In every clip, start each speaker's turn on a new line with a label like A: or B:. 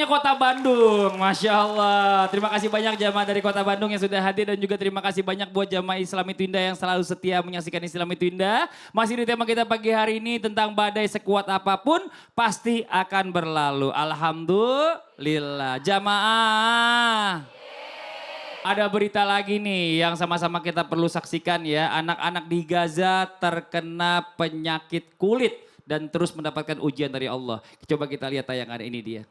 A: Jamaahnya Kota Bandung, Masya Allah. Terima kasih banyak jamaah dari Kota Bandung yang sudah hadir dan juga terima kasih banyak buat jamaah Islami Twinda yang selalu setia menyaksikan Islami Twinda. Masih di tema kita pagi hari ini tentang badai sekuat apapun pasti akan berlalu. Alhamdulillah. Jamaah. Ada berita lagi nih yang sama-sama kita perlu saksikan ya. Anak-anak di Gaza terkena penyakit kulit dan terus mendapatkan ujian dari Allah. Coba kita lihat tayangan ini dia.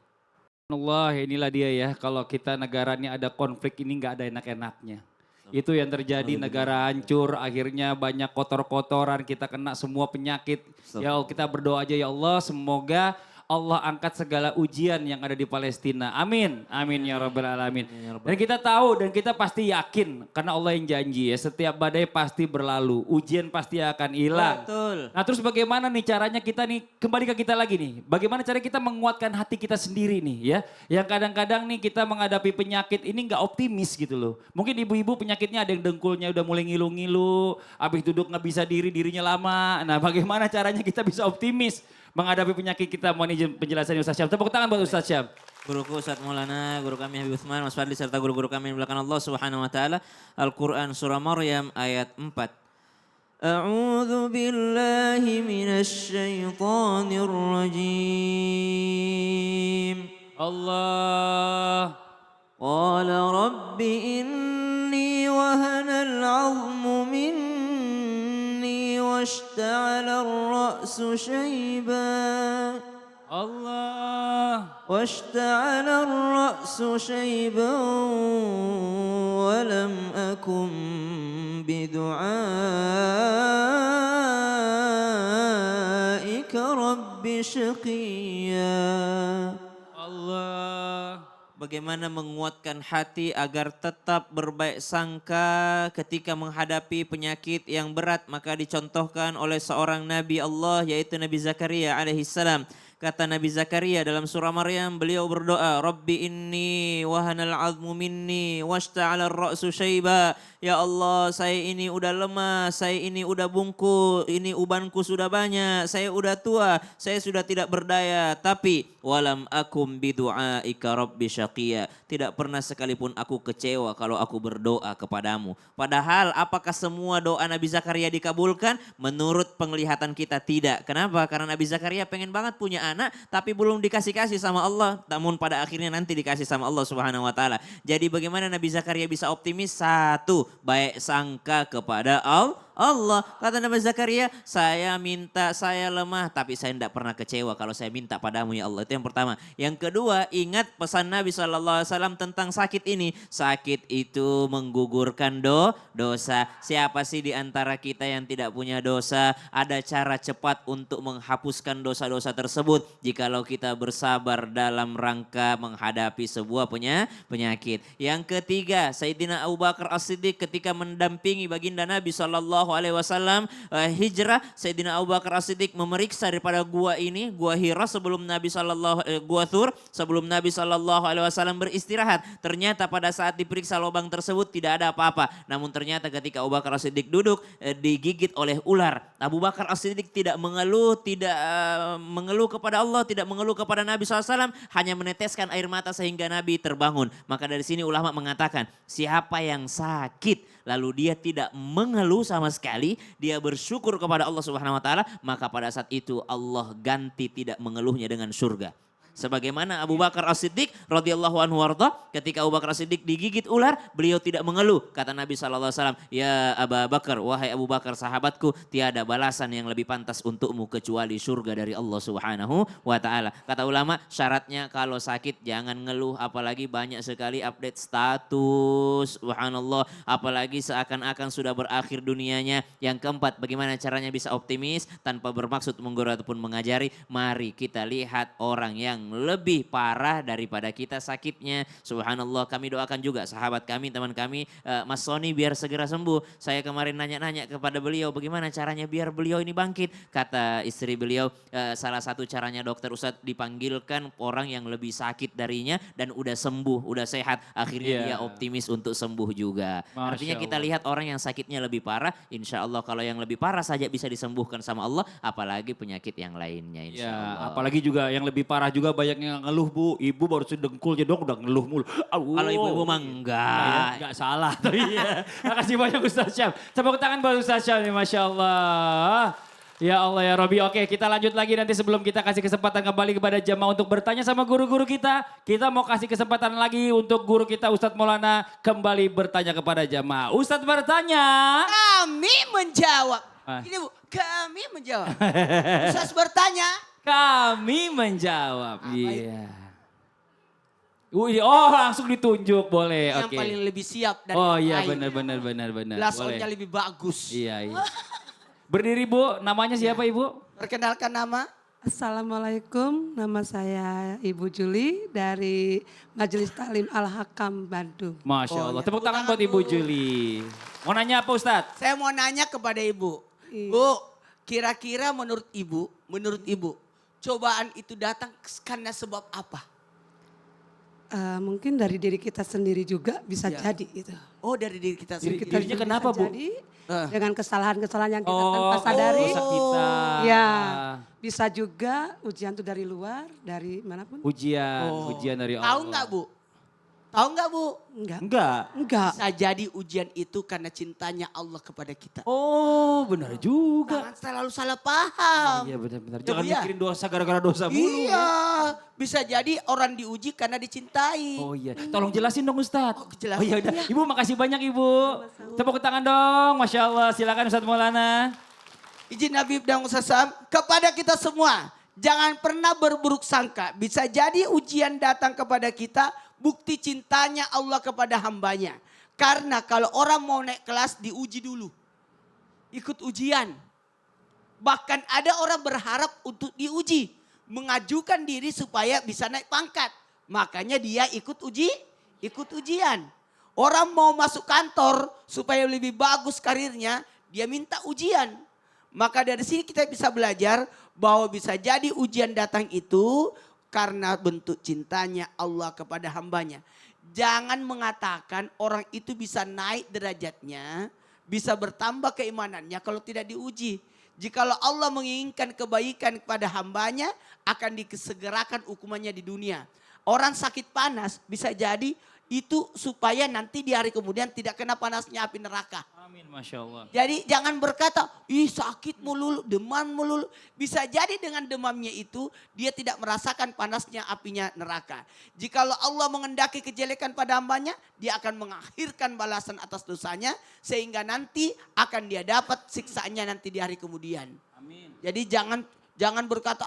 A: Allah, inilah dia ya, kalau kita negara ini ada konflik ini nggak ada enak-enaknya. Itu yang terjadi, negara hancur, akhirnya banyak kotor-kotoran, kita kena semua penyakit. Ya Allah, kita berdoa aja ya Allah, semoga Allah angkat segala ujian yang ada di Palestina. Amin, amin ya rabbal alamin. Dan kita tahu dan kita pasti yakin, karena Allah yang janji ya, setiap badai pasti berlalu, ujian pasti akan hilang.
B: Betul.
A: Nah terus bagaimana nih caranya kita nih, kembali ke kita lagi nih. Bagaimana cara kita menguatkan hati kita sendiri nih ya. Yang kadang-kadang nih kita menghadapi penyakit ini nggak optimis gitu loh. Mungkin ibu-ibu penyakitnya ada yang dengkulnya udah mulai ngilu-ngilu. Habis duduk nggak bisa dirinya lama. Nah bagaimana caranya kita bisa optimis menghadapi penyakit kita. Mohon izin penjelasannya Ustaz Syam. Tepuk tangan buat Ustaz Syam.
B: Guruku Ustaz Maulana, guru kami Habib Utsman, Mas Fadli serta guru-guru kami yang belakang Allah Subhanahu wa taala. Al-Qur'an surah Maryam ayat 4. A'udzu billahi minasy syaithanir rajim.
A: Allah.
B: Qala rabbi inni wahana al-'azmu minni washta'ala ar-ra'su shayban.
A: Allah.
B: واشتعل الرأس شيبا ولم أكن بدعائك رب شقيا.
A: Allah.
B: Bagaimana menguatkan hati agar tetap berbaik sangka ketika menghadapi penyakit yang berat, maka dicontohkan oleh seorang Nabi Allah yaitu Nabi Zakaria alaihissalam. Kata Nabi Zakaria dalam surah Maryam, beliau berdoa, Rabbi inni wahanal azmu minni washta'ala ar-ra'su syaiba. Ya Allah, saya ini udah lemah, saya ini udah bungkuk, ini ubanku sudah banyak, saya udah tua, saya sudah tidak berdaya. Tapi walam akum bidu'aika rabbi syaqiyya. Tidak pernah sekalipun aku kecewa kalau aku berdoa kepadamu. Padahal apakah semua doa Nabi Zakaria dikabulkan? Menurut penglihatan kita tidak. Kenapa? Karena Nabi Zakaria pengen banget punya anak tapi belum dikasih-kasih sama Allah. Namun pada akhirnya nanti dikasih sama Allah Subhanahu wa taala. Jadi bagaimana Nabi Zakaria bisa optimis? Satu, baik sangka kepada Allah. Kata Nabi Zakaria, saya minta, saya lemah tapi saya tidak pernah kecewa kalau saya minta padamu ya Allah. Itu yang pertama. Yang kedua, ingat pesan Nabi SAW tentang sakit ini. Sakit itu menggugurkan dosa. Siapa sih di antara kita yang tidak punya dosa? Ada cara cepat untuk menghapuskan dosa-dosa tersebut. Jikalau kita bersabar dalam rangka menghadapi sebuah penyakit. Yang ketiga, Sayyidina Abu Bakar As-Siddiq ketika mendampingi baginda Nabi SAW hijrah, Sayyidina Abu Bakar As-Siddiq memeriksa daripada gua ini, gua Hira sebelum Nabi gua Thur sebelum Nabi SAW beristirahat. Ternyata pada saat diperiksa lubang tersebut tidak ada apa-apa. Namun ternyata ketika Abu Bakar As-Siddiq duduk digigit oleh ular. Abu Bakar As-Siddiq tidak mengeluh, tidak mengeluh kepada Allah, tidak mengeluh kepada Nabi SAW, hanya meneteskan air mata sehingga Nabi terbangun. Maka dari sini ulama mengatakan, siapa yang sakit lalu dia tidak mengeluh sama sekali, dia bersyukur kepada Allah Subhanahu wa taala, maka pada saat itu Allah ganti tidak mengeluhnya dengan surga. Sebagaimana Abu Bakar As-Siddiq radhiyallahu anhu warda, ketika Abu Bakar As-Siddiq digigit ular, beliau tidak mengeluh. Kata Nabi SAW, ya Abu Bakar, wahai Abu Bakar sahabatku, tiada balasan yang lebih pantas untukmu kecuali surga dari Allah Subhanahu wa taala. Kata ulama, syaratnya kalau sakit jangan ngeluh, apalagi banyak sekali update status, subhanallah, apalagi seakan-akan sudah berakhir dunianya. Yang keempat, bagaimana caranya bisa optimis tanpa bermaksud menggurui ataupun mengajari? Mari kita lihat orang yang lebih parah daripada kita sakitnya. Subhanallah, kami doakan juga sahabat kami, teman kami, Mas Sony biar segera sembuh. Saya kemarin nanya-nanya kepada beliau bagaimana caranya biar beliau ini bangkit. Kata istri beliau, salah satu caranya dokter Ustadz dipanggilkan orang yang lebih sakit darinya dan udah sembuh, udah sehat. Akhirnya dia optimis untuk sembuh juga. Artinya kita lihat orang yang sakitnya lebih parah, insya Allah kalau yang lebih parah saja bisa disembuhkan sama Allah, apalagi penyakit yang lainnya insya Allah.
A: Apalagi juga yang lebih parah juga juga banyak yang ngeluh Bu. Ibu baru sedengkul jedong udah ngeluh mulu.
B: Kalau ibu-ibu mah enggak.
A: Enggak salah. Tapi ya. Makasih banyak Ustaz Syam. Tepuk tangan buat Ustaz Syam nih Masya Allah. Ya Allah ya Robi. Oke kita lanjut lagi nanti sebelum kita kasih kesempatan kembali kepada jamaah untuk bertanya sama guru-guru kita. Kita mau kasih kesempatan lagi untuk guru kita Ustadz Maulana kembali bertanya kepada jamaah. Ustadz bertanya.
C: Kami menjawab.
A: Ah.
C: Ini Bu, kami menjawab. Ustaz bertanya.
A: Kami menjawab. Iya. Oh langsung ditunjuk boleh.
C: Yang
A: Oke.
C: paling lebih siap dari
A: Oh
C: yang
A: iya
C: lain.
A: benar.
C: Blasonnya
A: Boleh.
C: lebih bagus.
A: Iya. Berdiri Bu, namanya siapa Ibu?
C: Perkenalkan nama.
D: Assalamualaikum, nama saya Ibu Juli dari Majelis Taklim Al-Hakam Bandung.
A: Masya
C: Oh,
A: Allah.
C: iya.
A: Tepuk tangan
C: Tepuk
A: buat
C: tangan,
A: Ibu
C: Bu.
A: Juli. Mau nanya apa Ustadz?
C: Saya mau nanya kepada Ibu.
D: Iya.
C: Bu, kira-kira menurut Ibu, cobaan itu datang karena sebab apa?
D: Mungkin dari diri kita sendiri juga bisa
C: Ya.
D: jadi gitu.
C: Oh dari diri kita sendiri.
D: Kita
A: Dirinya
D: juga
A: kenapa,
D: bisa
A: Bu?
D: Jadi
C: Eh.
D: dengan kesalahan-kesalahan yang kita tanpa sadari.
A: dosa kita.
D: Ya, bisa juga ujian itu dari luar, dari manapun.
A: Ujian dari Allah.
C: Tahu nggak Bu? Tahu nggak Bu?
D: Enggak.
C: Bisa jadi ujian itu karena cintanya Allah kepada kita.
A: Oh benar juga.
C: Jangan selalu salah paham.
A: Iya benar-benar. Jangan
C: Iya.
A: mikirin dosa gara-gara dosa mulu.
C: Iya, bisa jadi orang diuji karena dicintai.
A: Oh iya, tolong jelasin dong Ustadz.
C: Oh, jelasin.
A: iya udah. Ibu makasih banyak Ibu. Tepuk tangan dong, Masya Allah. Silakan Ustadz Maulana.
C: Izin Habib dan Ustaz Sam, kepada kita semua, jangan pernah berburuk sangka. Bisa jadi ujian datang kepada kita, bukti cintanya Allah kepada hambanya. Karena kalau orang mau naik kelas diuji dulu. Ikut ujian. Bahkan ada orang berharap untuk diuji. Mengajukan diri supaya bisa naik pangkat. Makanya dia ikut ujian. Orang mau masuk kantor supaya lebih bagus karirnya, dia minta ujian. Maka dari sini kita bisa belajar bahwa bisa jadi ujian datang itu karena bentuk cintanya Allah kepada hambanya. Jangan mengatakan orang itu bisa naik derajatnya, bisa bertambah keimanannya kalau tidak diuji. Jikalau Allah menginginkan kebaikan kepada hambanya, akan disegerakan hukumannya di dunia. Orang sakit panas bisa jadi itu supaya nanti di hari kemudian tidak kena panasnya api neraka.
A: Amin, Masya Allah.
C: Jadi jangan berkata, ih sakit melulu, demam melulu. Bisa jadi dengan demamnya itu dia tidak merasakan panasnya apinya neraka. Jikalau Allah mengendaki kejelekan pada hambanya, dia akan mengakhirkan balasan atas dosanya. Sehingga nanti akan dia dapat siksaannya nanti di hari kemudian.
A: Amin.
C: Jadi jangan berkata,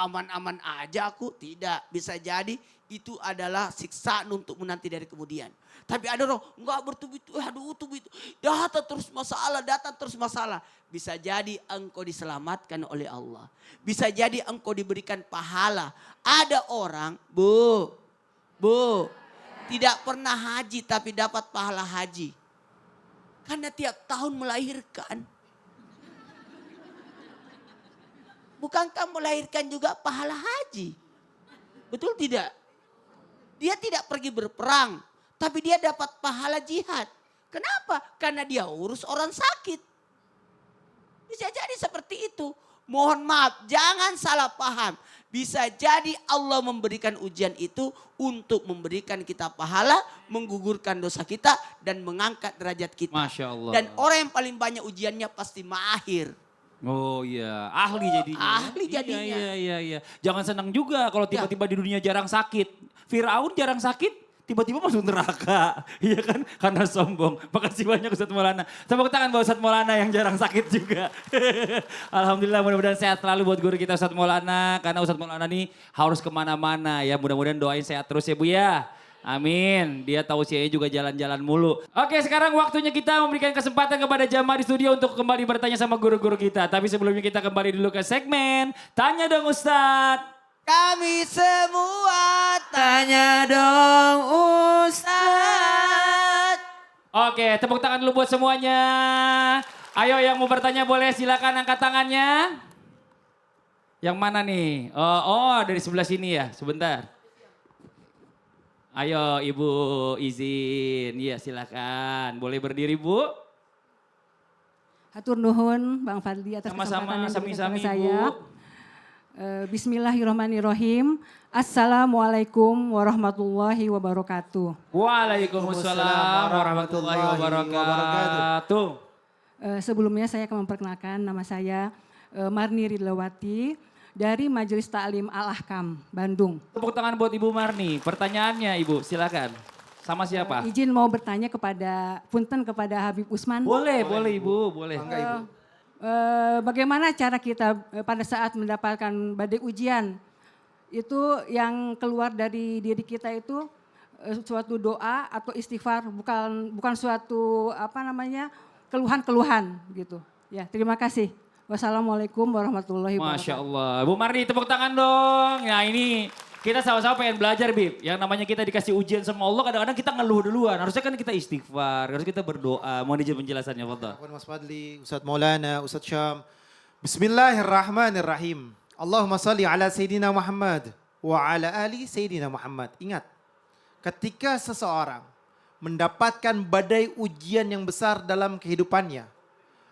C: aman-aman aja aku. Tidak, bisa jadi itu adalah siksaan untuk menanti dari kemudian. Tapi ada orang enggak bertubi-tubi, aduh tubi-tubi. Datang terus masalah. Bisa jadi engkau diselamatkan oleh Allah. Bisa jadi engkau diberikan pahala. Ada orang, Bu, tidak pernah haji tapi dapat pahala haji. Karena tiap tahun melahirkan. Bukankah melahirkan juga pahala haji? Betul tidak? Dia tidak pergi berperang, tapi dia dapat pahala jihad. Kenapa? Karena dia urus orang sakit. Bisa jadi seperti itu. Mohon maaf, jangan salah paham. Bisa jadi Allah memberikan ujian itu untuk memberikan kita pahala, menggugurkan dosa kita, dan mengangkat derajat kita.
A: Masya Allah.
C: Dan orang yang paling banyak ujiannya pasti mahir.
A: Oh iya, ahli jadinya.
C: Ahli jadinya.
A: Iya. Jangan senang juga kalau tiba-tiba di dunia jarang sakit. Firaun jarang sakit, tiba-tiba masuk neraka. Iya kan, karena sombong. Makasih banyak Ustadz Maulana. Tepuk tangan buat Ustadz Maulana yang jarang sakit juga. Alhamdulillah mudah-mudahan sehat selalu buat guru kita Ustadz Maulana. Karena Ustadz Maulana nih harus kemana-mana ya. Mudah-mudahan doain sehat terus ya Bu ya. Amin. Dia tahu usianya juga jalan-jalan mulu. Oke sekarang waktunya kita memberikan kesempatan kepada jamaah di studio untuk kembali bertanya sama guru-guru kita. Tapi sebelumnya kita kembali dulu ke segmen Tanya Dong Ustadz.
C: Kami semua
B: Tanya dong Ustaz.
A: Oke tepuk tangan dulu buat semuanya. Ayo yang mau bertanya boleh silakan angkat tangannya. Yang mana nih? Oh dari sebelah sini ya, sebentar. Ayo Ibu izin, iya silakan. Boleh berdiri Bu?
D: Hatur nuhun Bang Fadli atas
A: Sama-sama,
D: kesempatan yang diberikan
A: sami-sami
D: kepada saya.
A: Bu.
D: Bismillahirrahmanirrahim. Assalamualaikum warahmatullahi wabarakatuh.
A: Waalaikumsalam warahmatullahi wabarakatuh.
D: Sebelumnya saya akan memperkenalkan nama saya Marni Ridlawati dari Majelis Ta'lim Al-Ahkam, Bandung.
A: Tepuk tangan buat Ibu Marni. Pertanyaannya Ibu, silakan. Sama siapa?
D: Izin mau bertanya kepada Habib Usman.
A: Boleh Ibu, boleh.
D: Bagaimana cara kita pada saat mendapatkan badai ujian itu yang keluar dari diri kita itu suatu doa atau istighfar, bukan suatu keluhan-keluhan gitu. Ya, terima kasih. Wassalamualaikum warahmatullahi wabarakatuh.
A: Masya Allah. Bu Marni tepuk tangan dong. Ya ini kita sama-sama pengen belajar Bib. Yang namanya kita dikasih ujian sama Allah kadang-kadang kita ngeluh duluan. Harusnya kan kita istighfar, harus kita berdoa. Mohon izin penjelasannya Fadhal.
E: Mas Fadli, Ustadz Maulana, Ustadz Syam. Bismillahirrahmanirrahim. Allahumma salli ala Sayyidina Muhammad wa ala ali Sayyidina Muhammad. Ingat, ketika seseorang mendapatkan badai ujian yang besar dalam kehidupannya,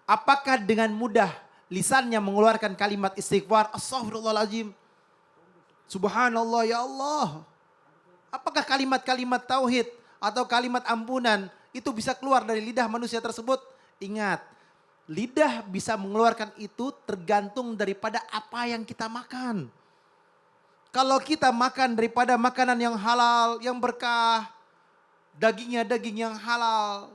E: apakah dengan mudah lisannya mengeluarkan kalimat istighfar, astaghfirullahaladzim, subhanallah ya Allah. Apakah kalimat-kalimat tauhid atau kalimat ampunan itu bisa keluar dari lidah manusia tersebut? Ingat, lidah bisa mengeluarkan itu tergantung daripada apa yang kita makan. Kalau kita makan daripada makanan yang halal, yang berkah, dagingnya daging yang halal,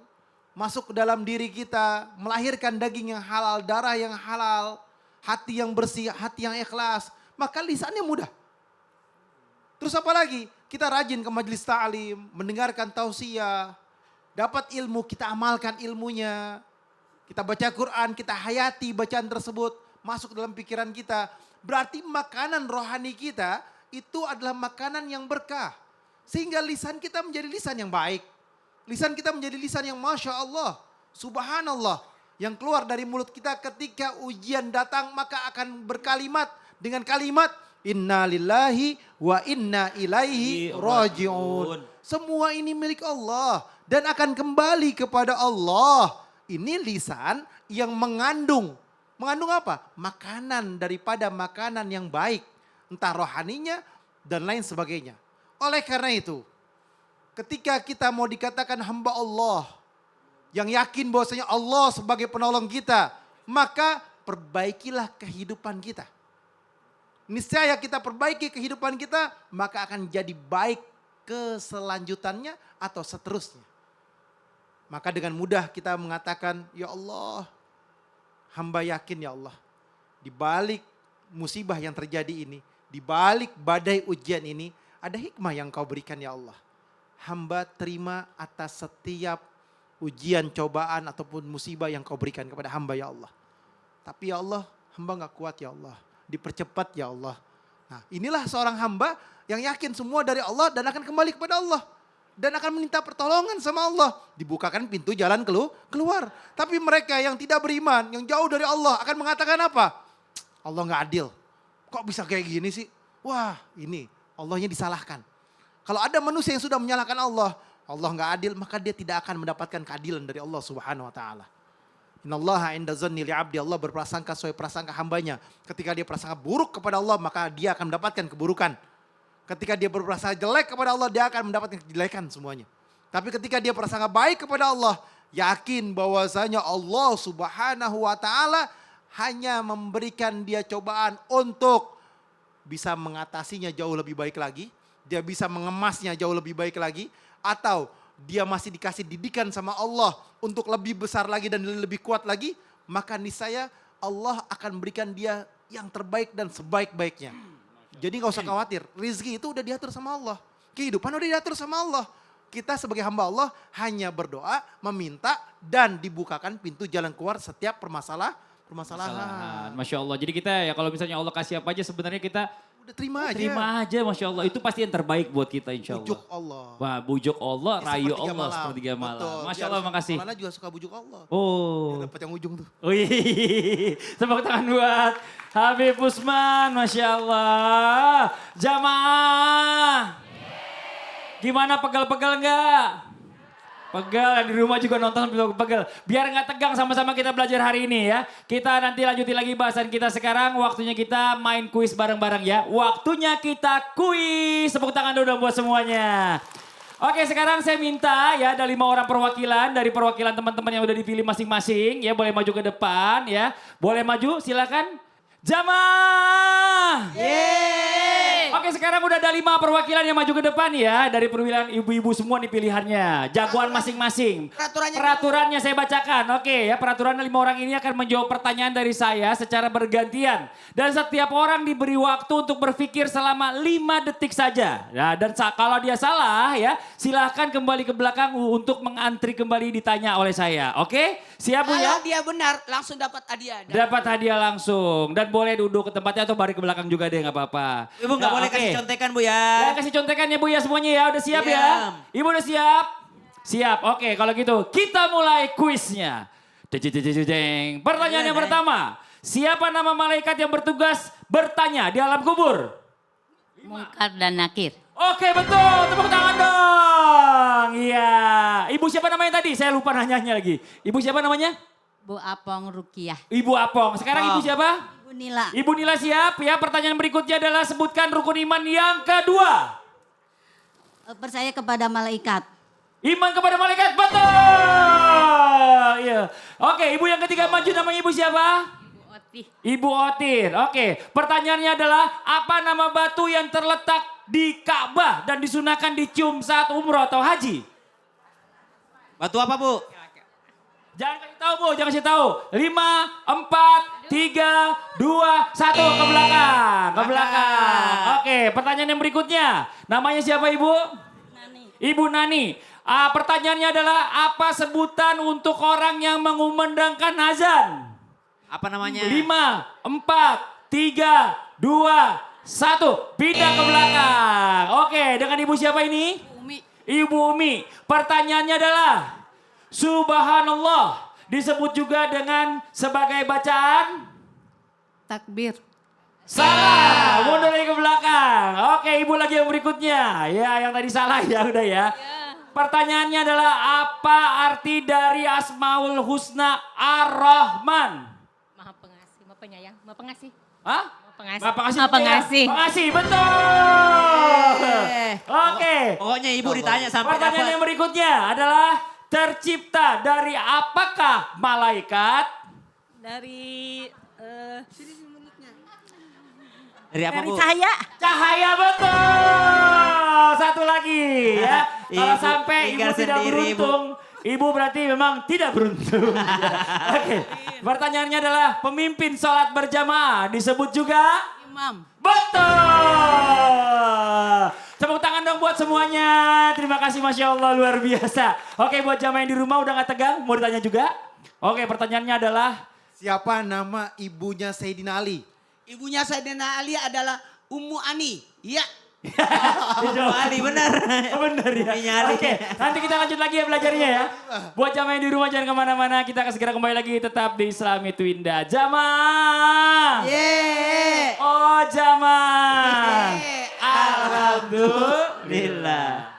E: masuk ke dalam diri kita, melahirkan daging yang halal, darah yang halal, hati yang bersih, hati yang ikhlas, maka lisannya mudah. Terus apa lagi? Kita rajin ke majelis ta'lim, mendengarkan tausiah, dapat ilmu, kita amalkan ilmunya. Kita baca Quran, kita hayati bacaan tersebut, masuk dalam pikiran kita. Berarti makanan rohani kita itu adalah makanan yang berkah. Sehingga lisan kita menjadi lisan yang baik. Lisan kita menjadi lisan yang Masya Allah, Subhanallah. Yang keluar dari mulut kita ketika ujian datang maka akan berkalimat dengan kalimat Inna lillahi wa inna ilaihi raji'un. Semua ini milik Allah dan akan kembali kepada Allah. Ini lisan yang mengandung apa? Makanan daripada makanan yang baik. Entah rohaninya dan lain sebagainya. Oleh karena itu, ketika kita mau dikatakan hamba Allah, yang yakin bahwasanya Allah sebagai penolong kita, maka perbaikilah kehidupan kita. Niscaya kita perbaiki kehidupan kita, maka akan jadi baik keselanjutannya atau seterusnya. Maka dengan mudah kita mengatakan, ya Allah, hamba yakin ya Allah, di balik musibah yang terjadi ini, di balik badai ujian ini, ada hikmah yang kau berikan ya Allah. Hamba terima atas setiap ujian, cobaan ataupun musibah yang kau berikan kepada hamba ya Allah. Tapi ya Allah, hamba gak kuat ya Allah. Dipercepat ya Allah. Nah, inilah seorang hamba yang yakin semua dari Allah dan akan kembali kepada Allah. Dan akan meminta pertolongan sama Allah. Dibukakan pintu jalan keluar. Tapi mereka yang tidak beriman, yang jauh dari Allah akan mengatakan apa? Allah gak adil. Kok bisa kayak gini sih? Wah ini Allahnya disalahkan. Kalau ada manusia yang sudah menyalahkan Allah, Allah gak adil, maka dia tidak akan mendapatkan keadilan dari Allah Subhanahu wa ta'ala. Innallaha inda zanni li'abdi, Allah berprasangka sesuai prasangka hambanya. Ketika dia prasangka buruk kepada Allah, maka dia akan mendapatkan keburukan. Ketika dia berprasangka jelek kepada Allah, dia akan mendapatkan kejelekan semuanya. Tapi ketika dia prasangka baik kepada Allah, yakin bahwasanya Allah Subhanahu wa ta'ala hanya memberikan dia cobaan untuk bisa mengatasinya jauh lebih baik lagi. Dia bisa mengemasnya jauh lebih baik lagi. Atau dia masih dikasih didikan sama Allah untuk lebih besar lagi dan lebih kuat lagi, maka niscaya Allah akan berikan dia yang terbaik dan sebaik-baiknya. Jadi gak usah khawatir, rizki itu udah diatur sama Allah. Kehidupan udah diatur sama Allah. Kita sebagai hamba Allah hanya berdoa, meminta dan dibukakan pintu jalan keluar setiap permasalahan.
A: Masya Allah. Jadi kita ya kalau misalnya Allah kasih apa aja sebenarnya kita
E: Udah terima aja.
A: terima aja Masya Allah. Itu pasti yang terbaik buat kita insya Allah.
E: Bujuk Allah.
A: Wah bujuk Allah,
E: Ya,
A: rayu
E: sepertiga
A: Allah
E: malam.
A: sepertiga malam.
E: Betul.
A: Masya
E: Dia
A: Allah
E: harus-
A: makasih.
E: Maulana juga suka bujuk Allah.
A: Oh.
E: Dia dapat yang ujung tuh.
A: Wih, tepuk tangan buat Habib Usman, Masya Allah. Jamaah, gimana pegal-pegal enggak? Pegel, yang di rumah juga nonton pegel. Biar nggak tegang sama-sama kita belajar hari ini ya. Kita nanti lanjutin lagi bahasan kita sekarang. Waktunya kita main kuis bareng-bareng ya. Waktunya kita kuis. Tepuk tangan dulu dong buat semuanya. Oke, sekarang saya minta ya ada 5 orang perwakilan dari perwakilan teman-teman yang udah dipilih masing-masing ya, boleh maju ke depan ya. Boleh maju, silakan. Jamaah. Oke, sekarang udah ada 5 perwakilan yang maju ke depan ya. Dari perwakilan ibu-ibu semua nih pilihannya. Jagoan masing-masing. Peraturannya saya bacakan. Oke ya, peraturannya 5 orang ini akan menjawab pertanyaan dari saya secara bergantian. Dan setiap orang diberi waktu untuk berpikir selama 5 detik saja. Nah, dan kalau dia salah ya, silahkan kembali ke belakang untuk mengantri kembali ditanya oleh saya. Oke, siap Bu ya?
C: Kalau dia benar, langsung dapat hadiah.
A: Dapat hadiah langsung. Dan boleh duduk ke tempatnya atau balik ke belakang juga deh, nggak apa-apa.
B: Ibu nggak
A: Nah,
B: boleh
A: oke.
B: kasih contekan Bu
A: Ya,
B: ya.
A: kasih contekan ya Bu ya semuanya ya. Udah siap ya?
B: Siap.
A: Ibu udah siap? Siap. Oke, kalau gitu kita mulai kuisnya. Deng. Pertanyaan yang pertama. Siapa nama malaikat yang bertugas bertanya di alam kubur?
F: Mungkar dan Nakir.
A: Oke, betul. Tepuk tangan dong. Iya. Ibu siapa namanya tadi? Saya lupa nanyanya lagi. Ibu siapa namanya?
F: Bu Apong Rukiah.
A: Ibu Apong. Sekarang Ibu siapa?
F: Bu Nila.
A: Ibu Nila siap ya. Pertanyaan berikutnya adalah sebutkan rukun iman yang kedua.
F: Percaya kepada malaikat.
A: Iman kepada malaikat, betul. Iya. Oke, ibu yang ketiga maju, namanya ibu siapa?
F: Bu Oti.
A: Ibu Otir. Oke, pertanyaannya adalah apa nama batu yang terletak di Ka'bah dan disunahkan dicium saat umroh atau haji?
B: Batu apa Bu?
A: Jangan kasih tahu Bu, jangan kasih tahu. 5, 4, 3, 2, 1 ke belakang. Ke belakang. Oke, pertanyaan yang berikutnya. Namanya siapa ibu?
F: Nani.
A: Ibu Nani. Pertanyaannya adalah apa sebutan untuk orang yang mengumandangkan azan?
B: Apa namanya?
A: 5, 4, 3, 2, 1. Pindah ke belakang. Oke, dengan ibu siapa ini?
F: Umi.
A: Ibu Umi. Pertanyaannya adalah Subhanallah disebut juga dengan sebagai bacaan?
F: Takbir.
A: Salah, mundur lagi ke belakang. Oke, ibu lagi yang berikutnya. Ya, yang tadi salah ya udah ya. Pertanyaannya adalah apa arti dari Asmaul Husna Ar-Rahman?
G: Maha pengasih, maha penyayang, maha pengasih.
A: Hah?
G: Maha pengasih.
A: Maha pengasih.
G: Maha pengasih.
A: Pengasih, betul. Oke.
B: Pokoknya Ibu ditanya sampai
A: Pertanyaan
B: dapat.
A: yang berikutnya adalah tercipta dari apakah malaikat?
G: Dari
B: Dari apa Bu?
G: cahaya.
A: Cahaya, betul. Satu lagi ya. Kalau
B: Ibu
A: sampai ibu
B: tinggal
A: tidak
B: sendiri,
A: beruntung, ibu berarti memang tidak beruntung. Oke. Pertanyaannya adalah pemimpin sholat berjamaah disebut juga?
F: Imam.
A: Betul. Tepuk tangan dong buat semuanya. Terima kasih, Masya Allah, luar biasa. Oke, buat jamaah yang di rumah udah gak tegang, mau ditanya juga? Oke, pertanyaannya adalah
E: Siapa nama ibunya Sayyidina Ali?
C: Ibunya Sayyidina Ali adalah Ummu Ani. Iya.
B: Bu Ali benar.
A: Oh, bener ya.
B: Uminya Ali.
A: Oke, nanti kita lanjut lagi ya belajarnya ya. Buat jamaah yang di rumah jangan kemana-mana. Kita akan segera kembali lagi tetap di Islami Twinda. Jamaah.
C: Yeay.
A: Oh, jamaah.
C: Yeay.
A: Alhamdulillah.
B: Alhamdulillah.